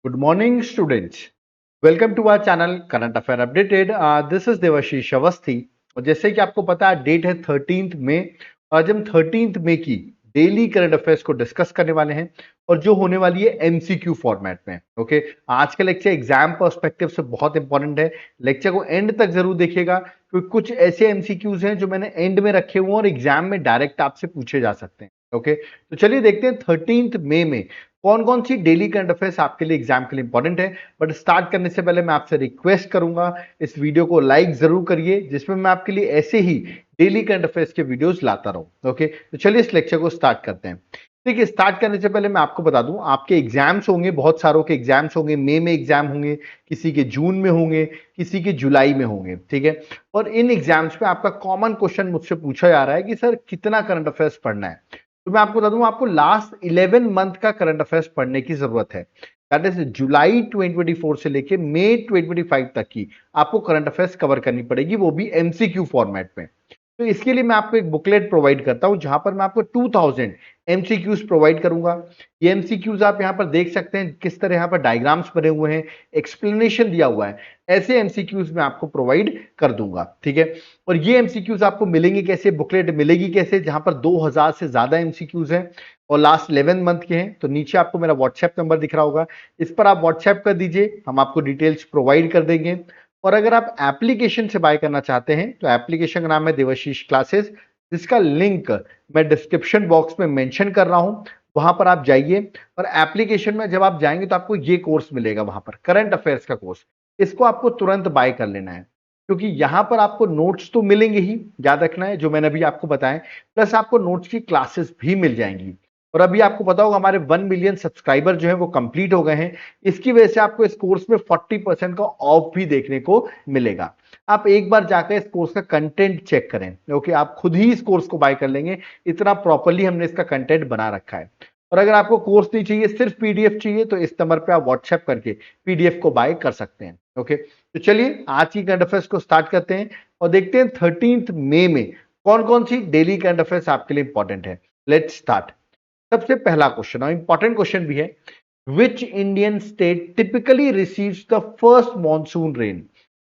Good morning, students. Welcome to our channel Current Affair Updated. This is Debashish Awasthi और जैसे कि आपको पता है डेट है 13 मई। आज हम 13 मई की डेली करंट अफेयर्स को डिस्कस करने वाले हैं और जो होने वाली है एमसीक्यू फॉर्मेट में। ओके, आज का लेक्चर एग्जाम पर्सपेक्टिव से बहुत इंपॉर्टेंट है। लेक्चर को एंड तक जरूर देखिएगा क्योंकि कुछ ऐसे एमसीक्यूज हैं जो मैंने एंड में रखे हुए हैं और एग्जाम में डायरेक्ट आपसे पूछे जा सकते हैं। ओके, तो चलिए देखते हैं 13 मई में कौन कौन सी डेली करंट अफेयर्स आपके लिए एग्जाम के लिए इंपॉर्टेंट है। बट स्टार्ट करने से पहले मैं आपसे रिक्वेस्ट करूंगा इस वीडियो को लाइक जरूर करिए जिसमें मैं आपके लिए ऐसे ही डेली करंट अफेयर्स के वीडियोस लाता रहूं। ओके, तो चलिए इस लेक्चर को स्टार्ट करते हैं। देखिए, स्टार्ट करने से पहले मैं आपको बता दूं आपके एग्जाम्स होंगे, बहुत सारों के एग्जाम्स होंगे। मई में एग्जाम होंगे, किसी के जून में होंगे, किसी के जुलाई में होंगे। ठीक है, और इन एग्जाम्स में आपका कॉमन क्वेश्चन मुझसे पूछा जा रहा है कि सर कितना करंट अफेयर्स पढ़ना है। तो मैं आपको बता दूं आपको लास्ट 11 मंथ का करंट अफेयर्स पढ़ने की जरूरत है। दैट इज जुलाई 2024 से लेके मई 2025 तक की आपको करंट अफेयर्स कवर करनी पड़ेगी, वो भी एमसीक्यू फॉर्मेट में। तो इसके लिए मैं आपको एक बुकलेट प्रोवाइड करता हूं जहां पर मैं आपको 2000 एमसीक्यूज प्रोवाइड करूंगा। ये एमसीक्यूज आप यहां पर देख सकते हैं किस तरह यहां पर डायग्राम्स बने हुए हैं, एक्सप्लेनेशन दिया हुआ है। ऐसे एमसीक्यूज मैं आपको प्रोवाइड कर दूंगा। ठीक है, और ये एमसीक्यूज आपको मिलेंगे कैसे, बुकलेट मिलेगी कैसे, जहां पर 2000 से ज्यादा एमसीक्यूज हैं और लास्ट 11 मंथ के हैं। तो नीचे आपको मेरा व्हाट्सएप नंबर दिख रहा होगा, इस पर आप व्हाट्सएप कर दीजिए, हम आपको डिटेल्स प्रोवाइड कर देंगे। और अगर आप एप्लीकेशन से बाय करना चाहते हैं तो एप्लीकेशन का नाम है देवाशीष क्लासेस, जिसका लिंक मैं डिस्क्रिप्शन बॉक्स में मेंशन कर रहा हूं। वहां पर आप जाइए और एप्लीकेशन में जब आप जाएंगे तो आपको ये कोर्स मिलेगा, वहां पर करंट अफेयर्स का कोर्स। इसको आपको तुरंत बाय कर लेना है क्योंकि यहां पर आपको नोट्स तो मिलेंगे ही, याद रखना है जो मैंने अभी आपको बताया, प्लस आपको नोट्स की क्लासेस भी मिल जाएंगी। और अभी आपको पता होगा हमारे 1 मिलियन सब्सक्राइबर जो है वो कंप्लीट हो गए हैं। इसकी वजह से आपको इस कोर्स में 40% का ऑफ भी देखने को मिलेगा। आप एक बार जाकर इस कोर्स का कंटेंट चेक करें। ओके, आप खुद ही इस कोर्स को बाय कर लेंगे, इतना प्रॉपरली हमने इसका कंटेंट बना रखा है। और अगर आपको कोर्स नहीं चाहिए, सिर्फ पीडीएफ चाहिए, तो इस नंबर पे आप व्हाट्सएप करके पीडीएफ को बाय कर सकते हैं। ओके, तो चलिए आज की करंट अफेयर्स को स्टार्ट करते हैं और देखते हैं 13 मई में कौन कौन सी डेली करंट अफेयर्स आपके लिए इंपॉर्टेंट है। Let's start. सबसे पहला क्वेश्चन और इंपॉर्टेंट क्वेश्चन भी है, which Indian state typically receives the first monsoon rain.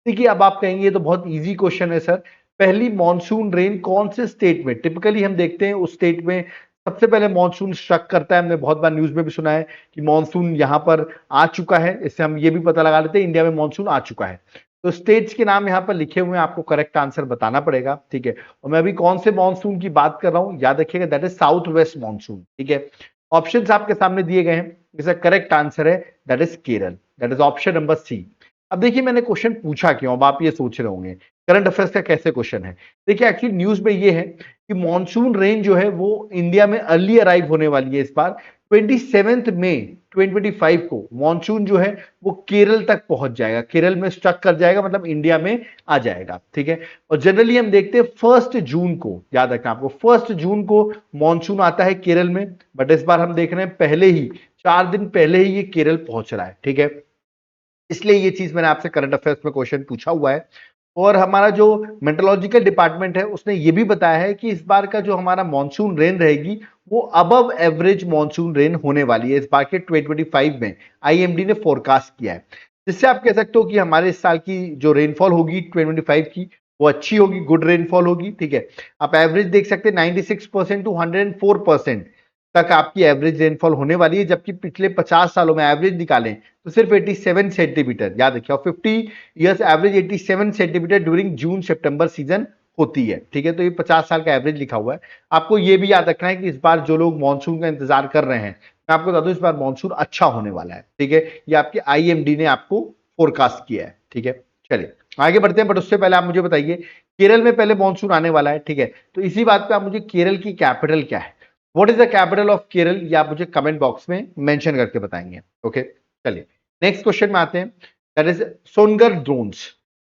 देखिए, अब आप कहेंगे ये तो बहुत इजी क्वेश्चन है सर, पहली मॉनसून रेन कौन से स्टेट में, टिपिकली हम देखते हैं उस स्टेट में सबसे पहले मॉनसून स्ट्रक करता है। हमने बहुत बार न्यूज में भी सुना है कि मॉनसून यहां पर आ चुका है, इससे हम ये भी पता लगा लेते हैं इंडिया में मॉनसून आ चुका है। तो स्टेट्स के नाम यहां पर लिखे हुए हैं, आपको करेक्ट आंसर बताना पड़ेगा। ठीक है, और मैं अभी कौन से मॉनसून की बात कर रहा हूं, याद रखिएगा, that is south west monsoon. ठीक है, ऑप्शंस आपके सामने दिए गए हैं, इसका करेक्ट आंसर है that is Kerala, that is option number C. अब देखिए मैंने क्वेश्चन पूछा क्यों, अब आप ये सोच रहे होंगे करंट अफेयर्स का कैसे क्वेश्चन है। देखिए एक्चुअली न्यूज में ये है कि मॉनसून रेन जो है वो इंडिया में अर्ली अराइव होने वाली है इस बार। 27 मई 2025 को मॉनसून जो है वो केरल तक पहुंच जाएगा, केरल में स्ट्रक कर जाएगा, मतलब इंडिया में आ जाएगा। ठीक है, और जनरली हम देखते हैं 1 जून को, याद रखना आपको 1 जून को मॉनसून आता है केरल में, बट इस बार हम देख रहे हैं पहले ही 4 दिन पहले ही ये केरल पहुंच रहा है। ठीक है, इसलिए ये चीज मैंने आपसे करंट अफेयर्स में क्वेश्चन पूछा हुआ है। और हमारा जो मेट्रोलॉजिकल डिपार्टमेंट है उसने ये भी बताया है कि इस बार का जो हमारा मॉनसून रेन रहेगी वो अबव एवरेज मॉनसून रेन होने वाली है इस बार के 2025 में, आईएमडी ने फोरकास्ट किया है। जिससे आप कह सकते हो कि हमारे इस साल की जो रेनफॉल होगी 2025 की वो अच्छी होगी, गुड रेनफॉल होगी। ठीक है, आप एवरेज देख सकते हैं 96% टू 104% तक आपकी एवरेज रेनफॉल होने वाली है, जबकि पिछले 50 सालों में एवरेज निकालें तो सिर्फ 87 सेंटीमीटर, याद रखिए, और 50 ईयर्स एवरेज 87 सेंटीमीटर ड्यूरिंग जून सितंबर सीजन होती है। ठीक है, तो ये 50 साल का एवरेज लिखा हुआ है। आपको ये भी याद रखना है कि इस बार जो लोग मानसून का इंतजार कर रहे हैं, मैं आपको बता दूं इस बार मानसून अच्छा होने वाला है। ठीक है, ये आपके आईएमडी ने आपको फोरकास्ट किया है। ठीक है, चलिए आगे बढ़ते हैं, बट उससे पहले आप मुझे बताइए केरल में पहले मानसून आने वाला है। ठीक है, तो इसी बात पे आप मुझे केरल की कैपिटल क्या है, what is the capital of Kerala, ये आप मुझे कमेंट बॉक्स में मेंशन करके बताएंगे। ओके, चलिए नेक्स्ट क्वेश्चन में आते हैं, दैट इज सोनगर ड्रोन्स।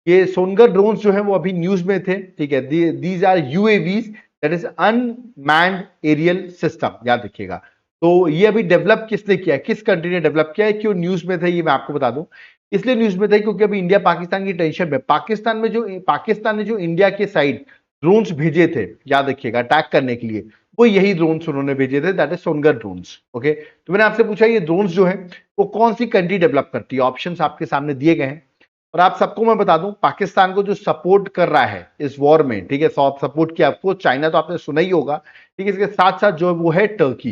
ये सोनगर ड्रोन्स जो है वो अभी न्यूज में थे। ठीक है, these are UAVs, that is unmanned aerial system, याद रखिएगा। तो ये अभी डेवलप किसने किया है, किस कंट्री ने डेवलप किया है, क्यों न्यूज में थे ये मैं आपको बता दूं। इसलिए न्यूज में थे क्योंकि अभी इंडिया पाकिस्तान की टेंशन में, पाकिस्तान ने जो इंडिया के साइड ड्रोन्स भेजे थे, याद रखिएगा, अटैक करने के लिए, वो यही ड्रोन्स उन्होंने भेजे थे, that is Sonagar drones. Okay, तो मैंने आपसे पूछा ये ड्रोन्स जो है वो कौन सी कंट्री डेवलप करती है, ऑप्शंस आपके सामने दिए गए हैं। और आप सबको मैं बता दूं, पाकिस्तान को जो सपोर्ट कर रहा है इस वॉर में, ठीक है, सपोर्ट किया आपको चाइना, तो आपने सुना ही होगा, ठीक है। इसके साथ साथ जो वो है टर्की।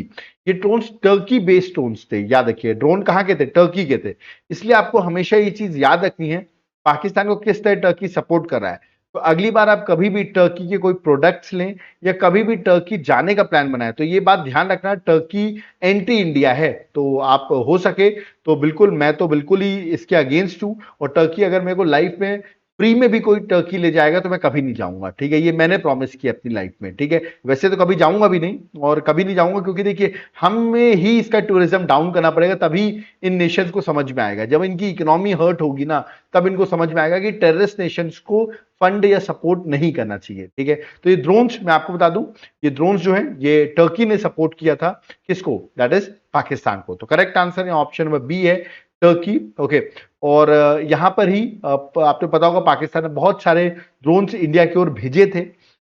ये ड्रोन्स टर्की बेस्ड ड्रोन्स थे, याद रखिए, ड्रोन कहाँ के थे, टर्की के थे। इसलिए आपको हमेशा ये चीज याद रखनी है, पाकिस्तान को किस तरह टर्की सपोर्ट कर रहा है। तो अगली बार आप कभी भी टर्की के कोई प्रोडक्ट्स लें या कभी भी टर्की जाने का प्लान बनाए, तो ये बात ध्यान रखना, टर्की एंटी इंडिया है। तो आप हो सके तो बिल्कुल, मैं तो बिल्कुल ही इसके अगेंस्ट हूं, और टर्की अगर मेरे को लाइफ में फ्री में भी कोई टर्की ले जाएगा तो मैं कभी नहीं जाऊंगा, ठीक है, ये मैंने प्रॉमिस किया अपनी लाइफ में, ठीक है। वैसे तो कभी जाऊंगा भी नहीं और कभी नहीं जाऊंगा, क्योंकि देखिए हमें ही इसका टूरिज्म डाउन करना पड़ेगा, तभी इन नेशंस को समझ में आएगा। जब इनकी इकोनॉमी हर्ट होगी ना, तब इनको समझ में आएगा कि टेररिस्ट नेशंस को फंड या सपोर्ट नहीं करना चाहिए, ठीक है। तो ये ड्रोन्स मैं आपको बता दूं, ये ड्रोन्स जो है ये टर्की ने सपोर्ट किया था, किसको, दैट इज पाकिस्तान को। तो correct answer option number B है, टर्की। ओके, और यहां पर ही आपने पता होगा पाकिस्तान ने बहुत सारे ड्रोन्स इंडिया की ओर भेजे थे,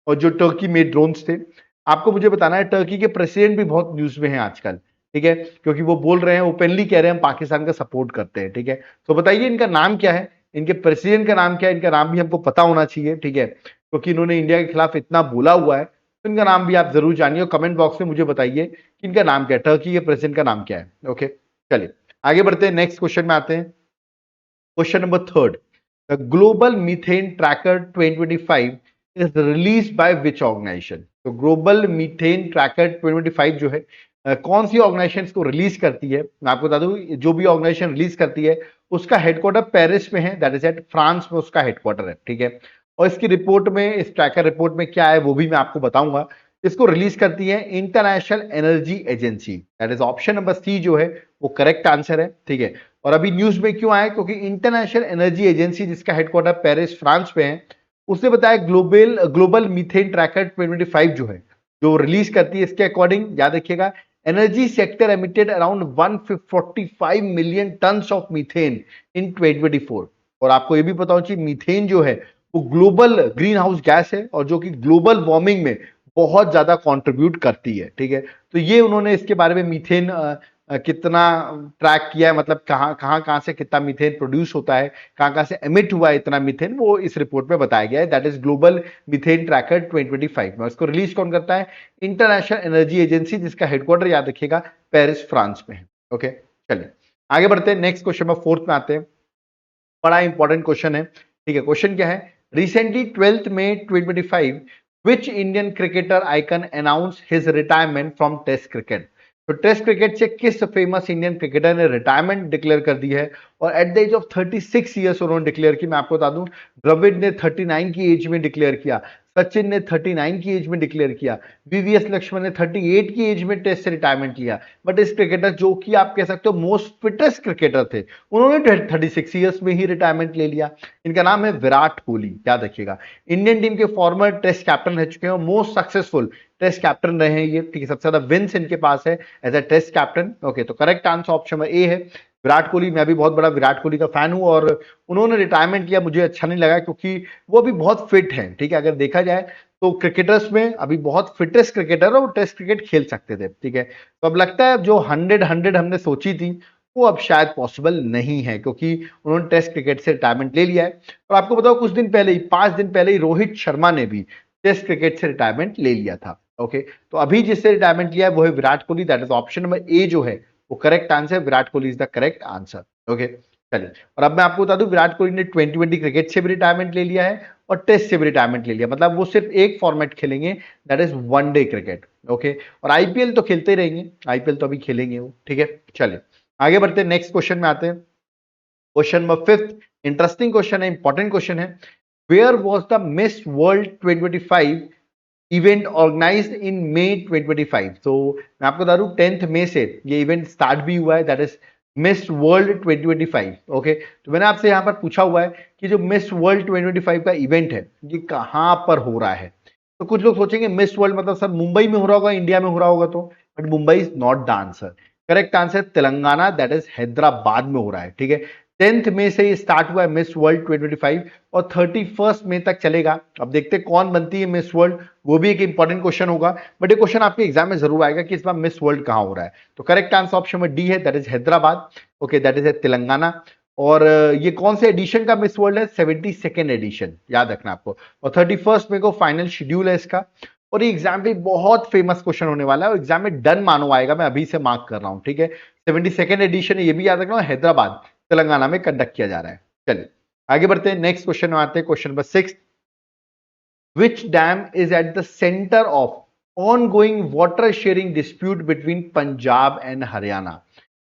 और जो टर्की मेड ड्रोन्स थे। आपको मुझे बताना है, टर्की के प्रेसिडेंट भी बहुत न्यूज में हैं आजकल, ठीक है, क्योंकि वो बोल रहे हैं, ओपनली कह रहे हैं हम पाकिस्तान का सपोर्ट करते हैं, ठीक है। तो बताइए इनका नाम क्या है, इनके प्रेसिडेंट का नाम क्या है, इनका नाम भी हमको पता होना चाहिए, ठीक है, क्योंकि इन्होंने इंडिया के खिलाफ इतना बोला हुआ है, तो इनका नाम भी आप जरूर जानिए, और कमेंट बॉक्स में मुझे बताइए कि इनका नाम क्या है, टर्की के प्रेसिडेंट का नाम क्या है। ओके, चलिए आगे बढ़ते हैं, नेक्स्ट क्वेश्चन में आते हैं। Question number third, the global methane tracker 2025 is released by which organisation. तो ग्लोबल मीथेन ट्रैकर 2025 जो है कौन सी ऑर्गेनाइजेशन को रिलीज करती है, मैं आपको बता दूं, जो भी ऑर्गेनाइजेशन रिलीज करती है उसका हेडक्वार्टर पेरिस में है, दैट इज एट फ्रांस में उसका हेडक्वार्टर है, ठीक है। और इसकी रिपोर्ट में, इस ट्रैकर रिपोर्ट में क्या है वो भी मैं आपको बताऊंगा। इसको रिलीज करती है international energy agency, that is option number C जो है वो करेक्ट आंसर है, ठीक है। और अभी न्यूज में क्यों आया, क्योंकि इंटरनेशनल एनर्जी एजेंसी जिसका हेडक्वार्टर पेरिस फ्रांस में है, उसने बताया ग्लोबल मीथेन ट्रैकर 2025 जो है, जो रिलीज करती है, इसके अकॉर्डिंग याद रखिएगा, energy sector emitted around 145 million tons of methane in 2024। और आपको ये भी पता होना चाहिए, मीथेन जो है वो ग्लोबल ग्रीन हाउस गैस है, और जो कि ग्लोबल वार्मिंग में बहुत ज्यादा कंट्रीब्यूट करती है, ठीक है। तो ये उन्होंने इसके बारे में मीथेन कितना ट्रैक किया है, मतलब कहाँ कहाँ कहाँ से कितना मीथेन प्रोड्यूस होता है, कहाँ कहाँ से एमिट हुआ है इतना मीथेन, वो इस रिपोर्ट में बताया गया है, that is global methane tracker 2025 में। इसको रिलीज कौन करता है, इंटरनेशनल एनर्जी एजेंसी, जिसका हेडक्वार्टर याद रखिएगा पेरिस फ्रांस में है। ओके, चलिए आगे बढ़ते हैं, नेक्स्ट क्वेश्चन में फोर्थ में आते हैं, बड़ा इंपॉर्टेंट क्वेश्चन है, ठीक है। क्वेश्चन क्या है, recently 12th May 2025 which Indian cricketer icon announced his retirement from test cricket. तो टेस्ट क्रिकेट से किस फेमस इंडियन क्रिकेटर ने रिटायरमेंट डिक्लेयर कर दी है, और at the age of 36 years उन्होंने डिक्लेयर की। मैं आपको बता दूं, द्रविड ने 39 की एज में डिक्लेयर किया, सचिन ने 39 की एज में डिक्लेयर किया, वीवीएस लक्ष्मण ने 38 की एज में टेस्ट से रिटायरमेंट लिया। बट इस क्रिकेटर जो कि आप कह सकते हो मोस्ट फिटेस्ट क्रिकेटर थे, उन्होंने 36 ईयर्स में ही रिटायरमेंट ले लिया। इनका नाम है विराट कोहली, याद रखिएगा। इंडियन टीम के फॉर्मर टेस्ट कैप्टन रह चुके हैं, मोस्ट सक्सेसफुल टेस्ट कैप्टन रहे हैं ये, ठीक है, सबसे ज्यादा विन्स इनके पास है as a test captain. Okay, तो करेक्ट आंसर ऑप्शन ए है विराट कोहली। मैं भी बहुत बड़ा विराट कोहली का फैन हूं, और उन्होंने रिटायरमेंट लिया मुझे अच्छा नहीं लगा, क्योंकि वो अभी बहुत फिट हैं, ठीक है। अगर देखा जाए तो क्रिकेटर्स में अभी बहुत फिटेस्ट क्रिकेटर है, वो टेस्ट क्रिकेट खेल सकते थे, ठीक है। तो अब लगता है जो 100 हमने सोची थी वो अब शायद पॉसिबल नहीं है, क्योंकि उन्होंने टेस्ट क्रिकेट से रिटायरमेंट ले लिया है। और आपको बताओ, कुछ दिन पहले ही, 5 दिन पहले ही, रोहित शर्मा ने भी टेस्ट क्रिकेट से रिटायरमेंट ले लिया था। ओके, तो अभी जिससे रिटायरमेंट लिया है वो है Virat Kohli, that is option number A जो है वो correct answer, Virat Kohli is the correct answer. Okay, चलिए, और अब मैं आपको बता दूं, विराट कोहली ने 2020 क्रिकेट से भी रिटायरमेंट ले लिया है और टेस्ट से भी रिटायरमेंट ले लिया, मतलब वो सिर्फ एक फॉर्मेट खेलेंगे, that is one day cricket. Okay, और आईपीएल तो खेलते ही रहेंगे, आईपीएल तो अभी खेलेंगे वो, ठीक है। चलिए आगे बढ़ते हैं, नेक्स्ट क्वेश्चन में आते हैं। Question number fifth, interesting question है, इंपॉर्टेंट क्वेश्चन है। Where was the Miss World 2025 event organised in May 2025? तो मैं आपको बता दूं, 10th मई से ये इवेंट स्टार्ट भी हुआ है, that is miss World 2025। Okay, तो मैंने आपसे यहां पर पूछा हुआ है कि जो मिस वर्ल्ड 2025 का इवेंट है ये कहां पर हो रहा है। तो कुछ लोग सोचेंगे मिस वर्ल्ड मतलब सर मुंबई में हो रहा होगा, इंडिया में हो रहा होगा, तो but Mumbai is not the answer. Correct answer Telangana, that is Hyderabad में हो रहा है, ठीक है। 10th मई से ये स्टार्ट हुआ है मिस वर्ल्ड 2025 और 31 मई तक चलेगा। अब देखते हैं कौन बनती है मिस वर्ल्ड, वो भी एक इंपॉर्टेंट क्वेश्चन होगा, बट ये क्वेश्चन आपके एग्जाम में जरूर आएगा कि इस बार मिस वर्ल्ड कहां हो रहा है। तो करेक्ट आंसर ऑप्शन में डी है, that is Hyderabad. Okay, that is Telangana. और ये कौन से एडिशन का मिस वर्ल्ड है? 72nd एडिशन, याद रखना आपको। और 31 मई को फाइनल शेड्यूल है इसका। और ये एग्जाम पे बहुत फेमस क्वेश्चन होने वाला है और एग्जाम में डन मानो आएगा, मैं अभी से मार्क कर रहा हूं, ठीक है। 72nd एडिशन है, ये भी याद रखना, हैदराबाद तेलंगाना में कंडक्ट किया जा रहा है। चलिए आगे बढ़ते हैं, नेक्स्ट क्वेश्चन में आते हैं, question number 6। Which dam is at the centre of ongoing water sharing dispute between Punjab and Haryana?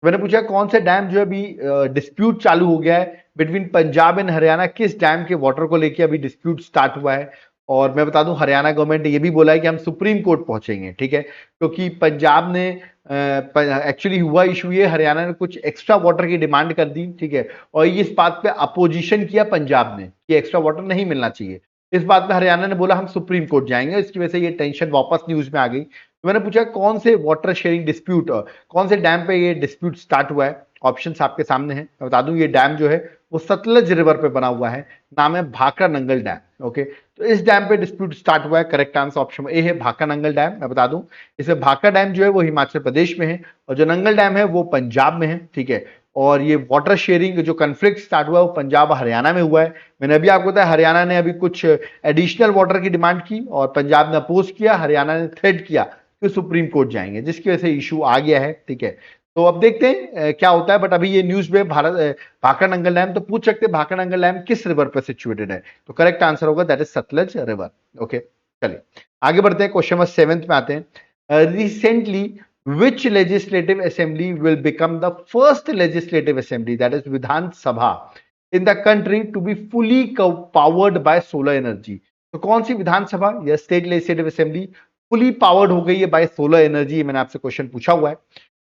मैंने पूछा कौन सा डैम जो अभी डिस्प्यूट चालू हो गया है बिटवीन पंजाब एंड हरियाणा, किस डैम के वाटर को लेके अभी डिस्प्यूट स्टार्ट हुआ है? और मैं बता दूं हरियाणा गवर्नमेंट ने ये भी बोला है कि हम सुप्रीम कोर्ट पहुंचेंगे, ठीक है, क्योंकि पंजाब ने एक्चुअली हुआ इशू ये, हरियाणा ने कुछ एक्स्ट्रा वाटर की डिमांड कर दी, ठीक है, और इस बात पे अपोजिशन किया पंजाब ने कि एक्स्ट्रा वाटर नहीं मिलना चाहिए। इस बात पे हरियाणा ने बोला हम सुप्रीम कोर्ट जाएंगे, इसकी वजह से ये टेंशन वापस न्यूज में आ गई। तो मैंने पूछा कौन से वाटर शेयरिंग डिस्प्यूट, कौन से डैम पे ये डिस्प्यूट स्टार्ट हुआ है? ऑप्शंस आपके सामने हैं, मैं बता दूं ये डैम जो है वो सतलज रिवर पे बना हुआ है, नाम है भाखड़ा नंगल डैम। ओके, तो इस डैम पे डिस्प्यूट स्टार्ट हुआ है। करेक्ट आंसर ऑप्शन ए है भाखड़ा नंगल डैम। मैं बता दूं इसे भाखड़ा डैम जो है वो हिमाचल प्रदेश में है और जो नंगल डैम है वो पंजाब में है, ठीक है। और ये वाटर शेयरिंग जो कन्फ्लिक्ट स्टार्ट हुआ है वो पंजाब हरियाणा में हुआ है। मैंने अभी आपको बताया हरियाणा ने अभी कुछ एडिशनल वाटर की डिमांड की और पंजाब ने अपोज किया, हरियाणा ने थ्रेट किया कि सुप्रीम कोर्ट जाएंगे, जिसकी वजह से इशू आ गया है, ठीक है। तो अब देखते हैं क्या होता है, बट अभी ये न्यूज में भाखड़ा नंगल डैम, तो पूछ सकते हैं भाखड़ा नंगल डैम किस रिवर पर सिचुएटेड है? तो करेक्ट आंसर होगा that is Sutlej river. Okay, चलिए आगे बढ़ते हैं, क्वेश्चन नंबर 7 में आते हैं। Recently which legislative assembly will become the first legislative assembly, that is Vidhan Sabha, in the country to be fully powered by solar energy? तो कौन सी विधानसभा या state legislative assembly fully powered हो गई है बाय सोलर एनर्जी? मैंने आपसे क्वेश्चन पूछा हुआ है।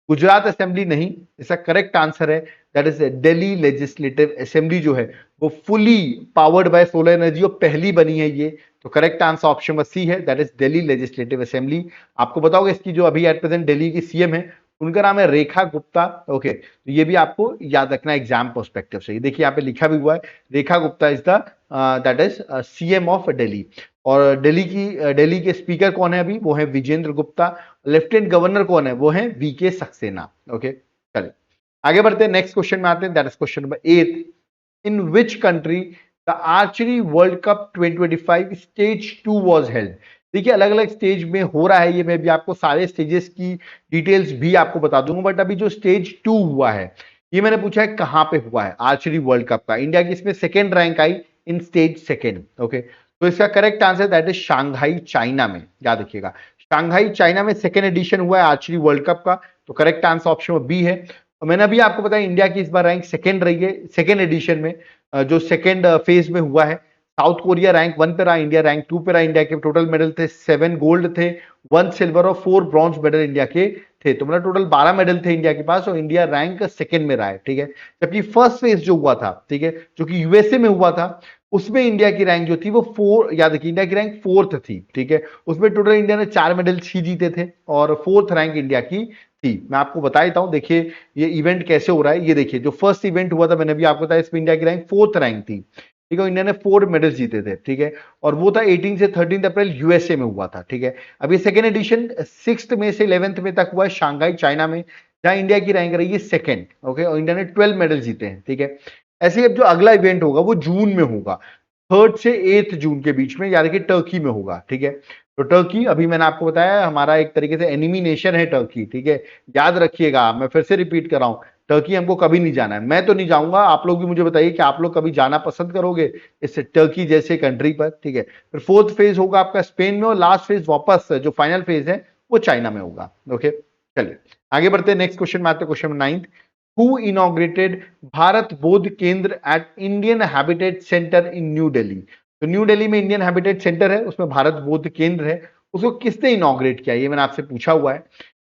गुजरात असेंबली नहीं, इसका करेक्ट आंसर है that is Delhi legislative assembly जो है वो fully powered by solar energy और पहली बनी है ये। तो correct answer option number C है, that is Delhi legislative assembly. आपको बताओगे इसकी जो अभी एट प्रेजेंट दिल्ली की सीएम है उनका नाम है रेखा गुप्ता। ओके, तो ये भी आपको याद रखना एग्जाम पर्सपेक्टिव से। देखिए यहाँ पे लिखा भी हुआ है Rekha Gupta is the that is CM of Delhi. और दिल्ली के स्पीकर कौन है अभी? वो है विजेंद्र गुप्ता। लेफ्टिनेंट गवर्नर कौन है? वो है वीके सक्सेना। ओके, चलिए आगे बढ़ते हैं, नेक्स्ट क्वेश्चन में आते हैं, that is question number 8। In which country the archery world cup 2025 stage 2 was held? देखिए अलग अलग स्टेज में हो रहा है ये, मैं भी आपको सारे स्टेजेस की डिटेल्स भी आपको बता दूंगा, बट अभी जो स्टेज 2 हुआ है ये मैंने पूछा है कहां पे हुआ है आर्चरी वर्ल्ड कप का। इंडिया की इसमें second rank I in stage second. Okay, तो इसका correct answer that is Shanghai China में, याद रखिएगा शांघाई चाइना में सेकेंड एडिशन हुआ है आर्चरी वर्ल्ड कप का। तो करेक्ट आंसर ऑप्शन बी है। और मैंने अभी आपको बताया इंडिया की इस बार रैंक सेकेंड रही है सेकेंड एडिशन में, जो सेकेंड फेज में हुआ है। साउथ कोरिया रैंक 1 पे रहा, इंडिया रैंक 2 पे रहा। इंडिया के टोटल मेडल थे 7 गोल्ड थे, 1 सिल्वर और 4 ब्रॉन्ज मेडल इंडिया के थे। तो मतलब टोटल 12 मेडल थे इंडिया के पास और इंडिया रैंक सेकेंड में रहा है, ठीक है। जबकि फर्स्ट फेज जो हुआ था, ठीक है, जो कि यूएसए में हुआ था, उसमें इंडिया की रैंक जो थी वो 4, याद रखिए इंडिया की रैंक 4th थी, ठीक है। उसमें टोटल इंडिया ने 4 मेडल ही जीते थे और 4th रैंक इंडिया की थी। मैं आपको बता देता हूं, देखिए ये इवेंट कैसे हो रहा है। ये देखिए जो फर्स्ट इवेंट हुआ था मैंने भी आपको बताया, इसमें इंडिया की रैंक 4th रैंक थी, ठीक है। इंडिया ने 4 मेडल जीते थे, ठीक है, और वो था 18 से 13 अप्रैल यूएसए में हुआ था, ठीक है। अभी सेकेंड एडिशन 6 मई से 11 मई तक हुआ है शांघाई चाइना में, जहां इंडिया की रैंक रही है सेकेंड। ओके, और इंडिया ने 12 मेडल जीते हैं, ठीक है। ऐसे अब जो अगला इवेंट होगा वो जून में होगा, 3 से 8 जून के बीच में, यानी कि टर्की में होगा, ठीक है। तो टर्की अभी मैंने आपको बताया हमारा एक तरीके से एनिमी नेशन है टर्की, ठीक है। याद रखिएगा, मैं फिर से रिपीट कर रहा हूं, टर्की हमको कभी नहीं जाना है। मैं तो नहीं जाऊंगा, आप लोग भी मुझे बताइए कि आप लोग कभी जाना पसंद करोगे इस टर्की जैसे कंट्री पर, ठीक है। फिर 4th फेज होगा आपका स्पेन में और लास्ट फेज वापस जो फाइनल फेज है वो चाइना में होगा। ओके, चलिए आगे बढ़ते हैं, नेक्स्ट क्वेश्चन में आते हैं, question number 9। Who inaugurated Bharat Bodh केंद्र at Indian habitat centre in new Delhi? तो न्यू दिल्ली में इंडियन हैबिटेट सेंटर है, उसमें भारत बोध केंद्र है, उसको किसने इनॉग्रेट किया? ये मैंने आपसे पूछा हुआ है।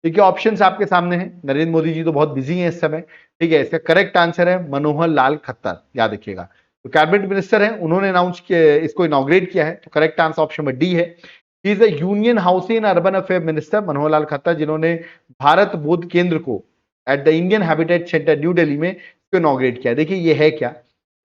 देखिए ऑप्शंस आपके सामने हैं, नरेंद्र मोदी जी तो बहुत बिजी हैं इस समय, ठीक है। इसका करेक्ट आंसर है मनोहर लाल खट्टर, याद रखिएगा। तो कैबिनेट मिनिस्टर है, उन्होंने अनाउंस किया, इसको इनॉग्रेट किया है। तो करेक्ट आंसर ऑप्शन में डी है। He is the union housing and urban affair minister Manohar Lal Khattar, जिन्होंने भारत बोध केंद्र को at the Indian habitat centre New Delhi में उसको इनॉग्रेट किया। देखिए ये है क्या,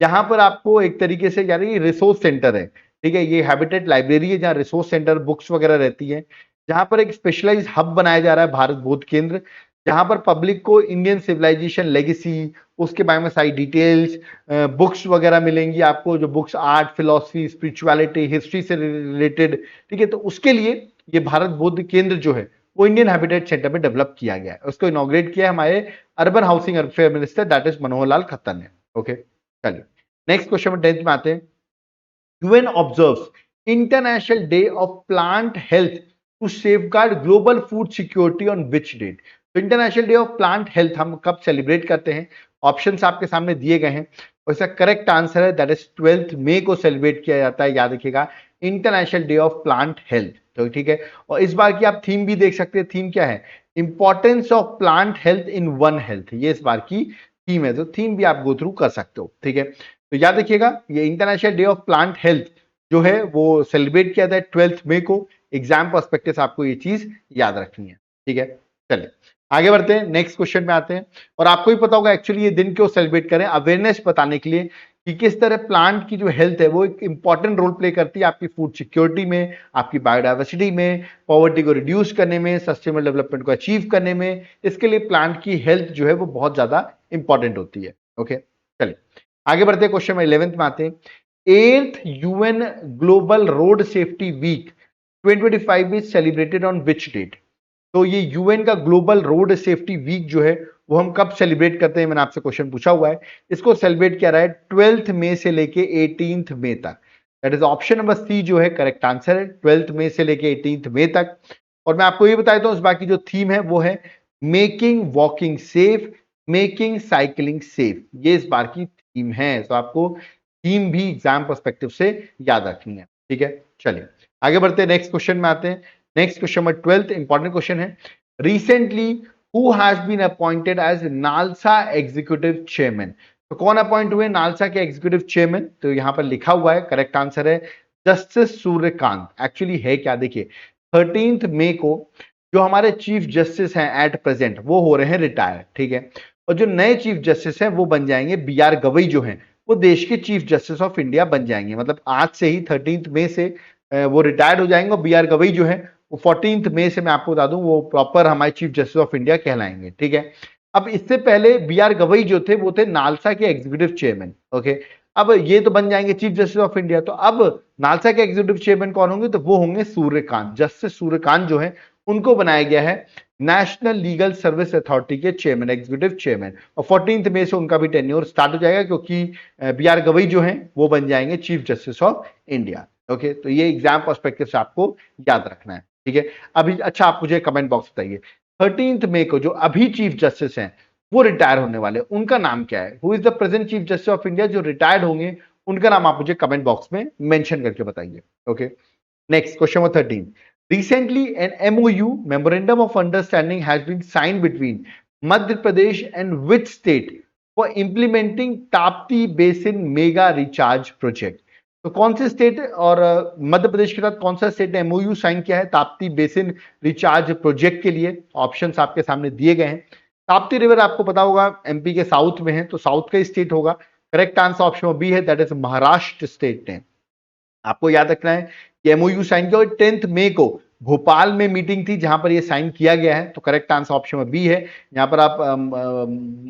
यहाँ पर आपको एक तरीके से यानी रिसोर्स सेंटर है, ठीक है, ये हैबिटेट लाइब्रेरी है जहाँ रिसोर्स सेंटर बुक्स वगैरह रहती है, जहाँ पर एक स्पेशलाइज हब बनाया जा रहा है भारत बोध केंद्र, जहाँ पर पब्लिक को इंडियन सिविलाइजेशन लेगेसी, उसके बारे में सारी डिटेल्स, बुक्स वगैरह मिलेंगी आपको, जो books art, philosophy, spirituality, history से रिलेटेड, ठीक है। तो उसके लिए ये भारत बौद्ध केंद्र जो है वो इंडियन हैबिटेट सेंटर में डेवलप किया गया है, उसको इनॉग्रेट किया है हमारे urban housing affair minister that is Manohar Lal Khattar ने। ओके, चलिए नेक्स्ट क्वेश्चन में 10th में आते हैं। UN observes International Day of Plant Health to safeguard global food security on which date? तो international day of plant health हम कब सेलिब्रेट करते हैं? ऑप्शंस आपके सामने दिए गए हैं और इसका करेक्ट आंसर है दैट इज 12 मई को सेलिब्रेट किया जाता है, याद रखिएगा, international day of plant health. तो ठीक है, और इस बार की आप थीम भी देख सकते हैं, थीम क्या है? Importance of plant health in one health, ये इस बार की थीम है, तो थीम भी आप गो थ्रू कर सकते हो, ठीक है। तो याद रखिएगा ये international day of plant health जो है वो सेलिब्रेट किया था 12 मई को, एग्जाम पर्सपेक्टिव से आपको ये चीज याद रखनी है, ठीक है। चलिए आगे बढ़ते हैं, नेक्स्ट क्वेश्चन में आते हैं। और आपको भी पता होगा एक्चुअली ये दिन क्यों सेलिब्रेट करें, अवेयरनेस बताने के लिए कि किस तरह प्लांट की जो हेल्थ है वो एक इंपॉर्टेंट रोल प्ले करती है आपकी फूड सिक्योरिटी में, आपकी बायोडाइवर्सिटी में, पॉवर्टी को रिड्यूस करने में, सस्टेनेबल डेवलपमेंट को अचीव करने में। इसके लिए प्लांट की हेल्थ जो है वो बहुत ज्यादा इंपॉर्टेंट होती है। ओके, चलिए आगे बढ़ते हैं, क्वेश्चन में 11th में आते हैं। 8th UN global road safety week 2025 is celebrated on which date? तो ये यूएन का ग्लोबल रोड सेफ्टी वीक जो है वो हम कब सेलिब्रेट करते हैं, मैंने आपसे क्वेश्चन पूछा हुआ है। इसको सेलिब्रेट किया रहा है 12th मई से लेके 18th मई तक, that is option number C जो है करेक्ट आंसर है, 12th मई से लेके 18th मई तक। और मैं आपको ये बता देता हूं इस बाकी जो थीम है वो है making walking safe, making cycling safe, ये इस बार की थीम है। तो आपको थीम भी एग्जाम पर्सपेक्टिव से याद रखनी है, ठीक है। चलिए आगे बढ़ते हैं, नेक्स्ट क्वेश्चन में आते हैं। Next question number 12th important question है। Recently who has been appointed as NALSA executive chairman? तो कौन अपॉइंट हुए नालसा के एग्जीक्यूटिव चेयरमैन? तो यहां पर लिखा हुआ है, करेक्ट आंसर है जस्टिस सूर्यकांत। एक्चुअली है क्या, देखिए 13th मई को जो हमारे चीफ जस्टिस हैं एट प्रेजेंट वो हो रहे हैं रिटायर, ठीक है। और जो नए चीफ जस्टिस हैं वो बन जाएंगे BR गवई, जो हैं वो देश के चीफ जस्टिस ऑफ इंडिया बन जाएंगे, मतलब आज से ही 13th मई से वो रिटायर्ड हो जाएंगे। और BR गवई जो है वो 14th मई से, मैं आपको बता दूं, वो प्रॉपर हमारे चीफ जस्टिस ऑफ इंडिया कहलाएंगे, ठीक है। अब इससे पहले BR गवई जो थे वो थे नालसा के एग्जीक्यूटिव चेयरमैन, ओके। अब ये तो बन जाएंगे चीफ जस्टिस ऑफ इंडिया, तो अब नालसा के एग्जीक्यूटिव चेयरमैन कौन होंगे? तो वो होंगे सूर्यकांत, जस्टिस सूर्यकांत जो है उनको बनाया गया है नेशनल लीगल सर्विस अथॉरिटी के चेयरमैन, एग्जीक्यूटिव चेयरमैन। और 14th मई से उनका भी टेन्योर स्टार्ट हो जाएगा, क्योंकि BR गवई जो हैं वो बन जाएंगे chief justice of India, okay. तो ये एग्जाम पर्सपेक्टिव से आपको याद रखना है, ठीक है। अभी अच्छा आप मुझे कमेंट बॉक्स बताइए, 13th मई को जो अभी चीफ जस्टिस हैं वो रिटायर होने वाले, उनका नाम क्या है? Who is the present chief justice of India? जो रिटायर्ड होंगे उनका नाम आप मुझे कमेंट बॉक्स में मेंशन करके बताइए, okay. Next question number 13। Recently, an MOU, Memorandum of Understanding, has been signed between Madhya Pradesh and which state for implementing Tapti Basin Mega Recharge Project? तो कौन से स्टेट और मध्य प्रदेश के साथ कौन सा स्टेट ने MOU साइन किया है ताप्ती बेसिन रिचार्ज प्रोजेक्ट के लिए? ऑप्शंस आपके सामने दिए गए हैं। ताप्ती रिवर आपको पता होगा MP के साउथ में है, तो साउथ का स्टेट होगा। करेक्ट आंसर ऑप्शन बी है, दैट इज महाराष्ट्र स्टेट ने। आपको याद रखना है कि MOU साइन किया और 10th मई को भोपाल में मीटिंग थी जहां पर ये साइन किया गया है, तो करेक्ट आंसर ऑप्शन में बी है। यहां पर आप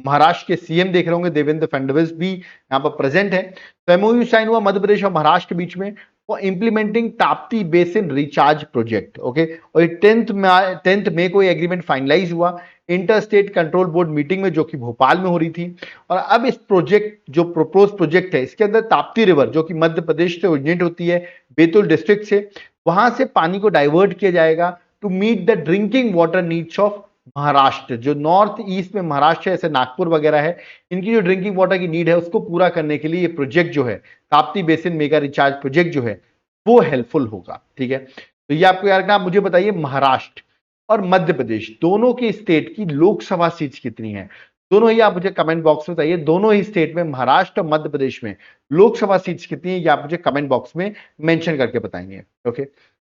महाराष्ट्र के CM देख रहे होंगे, देवेंद्र फडणवीस भी यहां पर प्रेजेंट है। तो MOU साइन हुआ मध्य प्रदेश और महाराष्ट्र के बीच में for implementing Tapti basin recharge project, okay. और 10th मई को ये एग्रीमेंट फाइनलाइज हुआ inter state control board meeting में, जो कि भोपाल में हो रही थी। और अब इस प्रोजेक्ट जो प्रोपोज प्रोजेक्ट है इसके अंदर ताप्ती रिवर जो कि मध्य प्रदेश से ओरिजिनेट होती है, बैतूल डिस्ट्रिक्ट से, वहां से पानी को डाइवर्ट किया जाएगा to meet the drinking water needs of Maharashtra. जो नॉर्थ ईस्ट में महाराष्ट्र जैसे नागपुर वगैरह है, इनकी जो ड्रिंकिंग वाटर की नीड है उसको पूरा करने के लिए ये प्रोजेक्ट जो है Tapti basin mega recharge project जो है वो हेल्पफुल होगा, ठीक है। तो ये आपको याद रखना। आप मुझे बताइए महाराष्ट्र और मध्य प्रदेश दोनों के स्टेट की लोकसभा सीट्स कितनी है? दोनों ही आप मुझे कमेंट बॉक्स में बताइए, दोनों ही स्टेट में महाराष्ट्र और मध्य प्रदेश में लोकसभा सीट्स कितनी है, ये आप मुझे कमेंट बॉक्स में मेंशन करके बताएंगे, okay.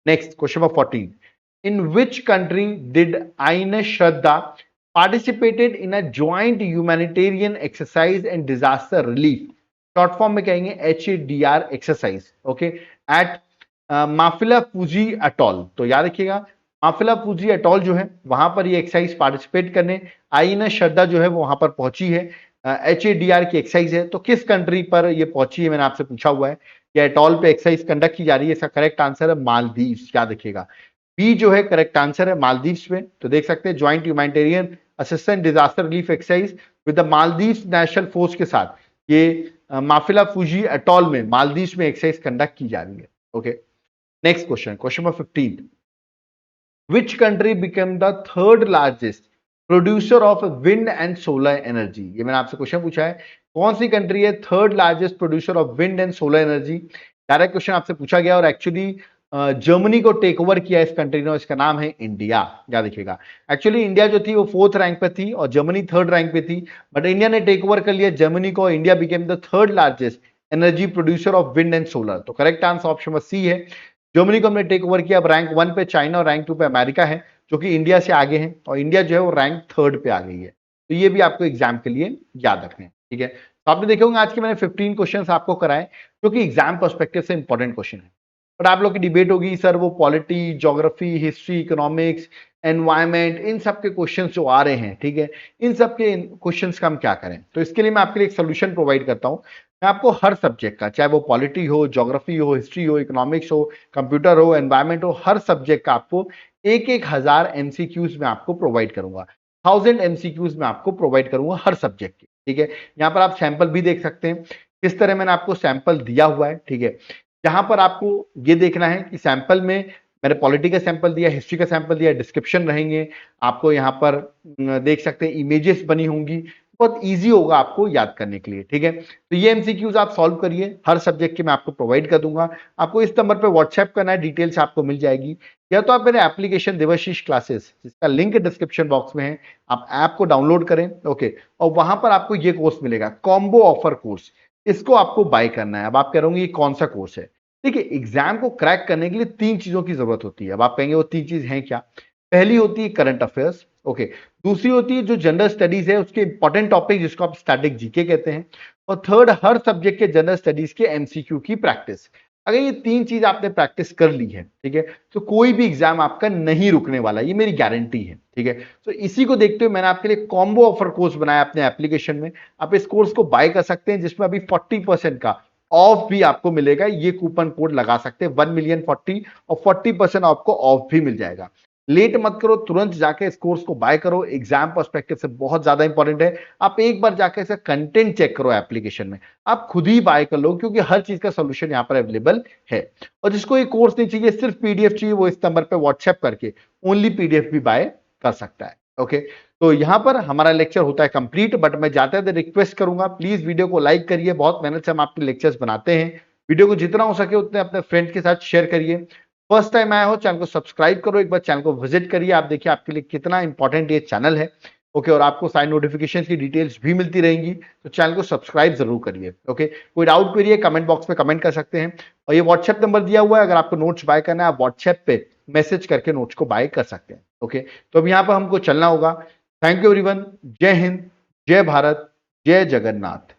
Next question number 14। In which country did INS Shardul participated in a joint humanitarian exercise and disaster relief, short form में कहेंगे HADR exercise, okay, at Maafilaafushi atoll. तो याद रखिएगा, माफिला फूजी अटॉल जो है वहां पर ये एक्सरसाइज पार्टिसिपेट करने आई ना, श्रद्धा जो है वो वहां पर पहुंची है। HADR की एक्सरसाइज है, तो किस कंट्री पर ये पहुंची है मैंने आपसे पूछा हुआ है, या अटॉल पे एक्सरसाइज कंडक्ट की जा रही है। इसका करेक्ट आंसर है मालदीव्स, याद रखिएगा, बी जो है करेक्ट आंसर है मालदीव्स में। तो देख सकते हैं joint humanitarian assistant disaster relief exercise with the Maldives national force के साथ ये माफिला फूजी अटॉल में मालदीव्स में एक्सरसाइज कंडक्ट की जा रही है। Okay, next question, question number 15, which country became the third largest producer of wind and solar energy? ये मैंने आपसे क्वेश्चन पूछा है, कौन सी कंट्री है third largest producer of wind and solar energy. Direct question आपसे पूछा गया और एक्चुअली जर्मनी को टेक ओवर किया इस कंट्री ने, इसका नाम है इंडिया, याद रखिएगा। एक्चुअली इंडिया जो थी वो 4th रैंक पे थी और जर्मनी 3rd रैंक पे थी, बट इंडिया ने टेक ओवर कर लिया जर्मनी को, India became the third largest energy producer of wind and solar. तो correct answer option number C है, जर्मनी को हमने टेक ओवर किया। अब रैंक 1 पे चाइना और रैंक 2 पे अमेरिका है, जो कि इंडिया से आगे है, और इंडिया जो है वो रैंक 3rd पे आ गई है। तो ये भी आपको एग्जाम के लिए याद रखने हैं, ठीक है। तो आपने देखे होंगे आज के मैंने 15 क्वेश्चंस आपको कराए, जो कि एग्जाम पर्सपेक्टिव से इंपॉर्टेंट क्वेश्चन है। बट आप लोग की डिबेट होगी, सर वो polity, geography, history, economics, environment, इन सब के क्वेश्चंस जो आ रहे हैं, ठीक है, इन सब के क्वेश्चंस का हम क्या करें। तो इसके लिए मैं आपके लिए एक सोल्यूशन प्रोवाइड करता हूं। मैं आपको हर सब्जेक्ट का, चाहे वो पॉलिटी हो, ज्योग्राफी हो, हिस्ट्री हो, इकोनॉमिक्स हो, कंप्यूटर हो, एनवायरमेंट हो, हर सब्जेक्ट का आपको एक हजार एमसीक्यूज में आपको प्रोवाइड करूंगा, 1000 एमसीक्यूज में आपको प्रोवाइड करूंगा हर सब्जेक्ट के, ठीक है। यहाँ पर आप सैंपल भी देख सकते हैं, किस तरह मैंने आपको सैंपल दिया हुआ है, ठीक है। यहाँ पर आपको ये देखना है कि सैंपल में मैंने पॉलिटी का सैंपल दिया, हिस्ट्री का सैंपल दिया, डिस्क्रिप्शन रहेंगे, आपको यहाँ पर देख सकते हैं इमेजेस बनी होंगी, बहुत इजी होगा आपको याद करने के लिए, ठीक है। तो ये एमसीक्यूज आप सॉल्व करिए, हर सब्जेक्ट के मैं आपको प्रोवाइड कर दूंगा। आपको इस नंबर पे व्हाट्सएप करना है, डिटेल्स आपको मिल जाएगी, या तो आप मेरे एप्लीकेशन देवाशीष क्लासेस, जिसका लिंक डिस्क्रिप्शन बॉक्स में है, आप ऐप को डाउनलोड करें, ओके, और वहां पर आपको ये कोर्स मिलेगा, कॉम्बो ऑफर कोर्स, इसको आपको बाय करना है। अब आप कह रहे होंगे ये कौन सा कोर्स है। देखिए, एग्जाम को क्रैक करने के लिए 3 चीजों की जरूरत होती है। अब आप कहेंगे वो 3 चीज हैं क्या। पहली होती है करंट अफेयर्स, ओके, दूसरी होती है जो जनरल स्टडीज है उसके इंपॉर्टेंट टॉपिक, जिसको आप स्टैटिक जीके कहते हैं, और थर्ड हर सब्जेक्ट के जनरल स्टडीज के एमसीक्यू की प्रैक्टिस। अगर ये 3 चीज आपने प्रैक्टिस कर ली है, ठीक है, तो कोई भी एग्जाम आपका नहीं रुकने वाला, ये मेरी गारंटी है, ठीक है। तो इसी को देखते हुए मैंने आपके लिए कॉम्बो ऑफर कोर्स बनाया अपने एप्लीकेशन में। आप इस कोर्स को बाय कर सकते हैं, जिसमें अभी 40% का ऑफ भी आपको मिलेगा। ये कूपन कोड लगा सकते हैं 1,000,040 और 40% आपको ऑफ भी मिल जाएगा। लेट मत करो, तुरंत जाके इस कोर्स को बाय करो, एग्जाम पर्सपेक्टिव से बहुत ज्यादा इंपॉर्टेंट है। आप एक बार जाके इसका कंटेंट चेक करो एप्लीकेशन में, आप खुद ही बाय कर लो, क्योंकि हर चीज का सोल्यूशन यहाँ पर अवेलेबल है। और जिसको ये कोर्स नहीं चाहिए, सिर्फ पीडीएफ चाहिए, वो इस नंबर पे व्हाट्सएप करके ओनली पीडीएफ भी बाय कर सकता है, ओके। तो यहां पर हमारा लेक्चर होता है कंप्लीट, बट मैं जाते थे रिक्वेस्ट करूंगा, प्लीज वीडियो को लाइक करिए, बहुत मेहनत से हम आपके लेक्चर्स बनाते हैं। वीडियो को जितना हो सके उतने अपने फ्रेंड के साथ शेयर करिए। फर्स्ट टाइम आया हो, चैनल को सब्सक्राइब करो, एक बार चैनल को विजिट करिए, आप देखिए आपके लिए कितना इंपॉर्टेंट ये चैनल है, ओके। और आपको साइन नोटिफिकेशन की डिटेल्स भी मिलती रहेंगी, तो चैनल को सब्सक्राइब जरूर करिए, ओके। कोई डाउट करिए, कमेंट बॉक्स में कमेंट कर सकते हैं, और ये व्हाट्सएप नंबर दिया हुआ है, अगर आपको नोट्स बाय करना है आप व्हाट्सएप पे मैसेज करके नोट्स को बाय कर सकते हैं, ओके। तो अब यहाँ पर हमको चलना होगा। थैंक यू एवरीवन, जय हिंद, जय भारत, जय जगन्नाथ।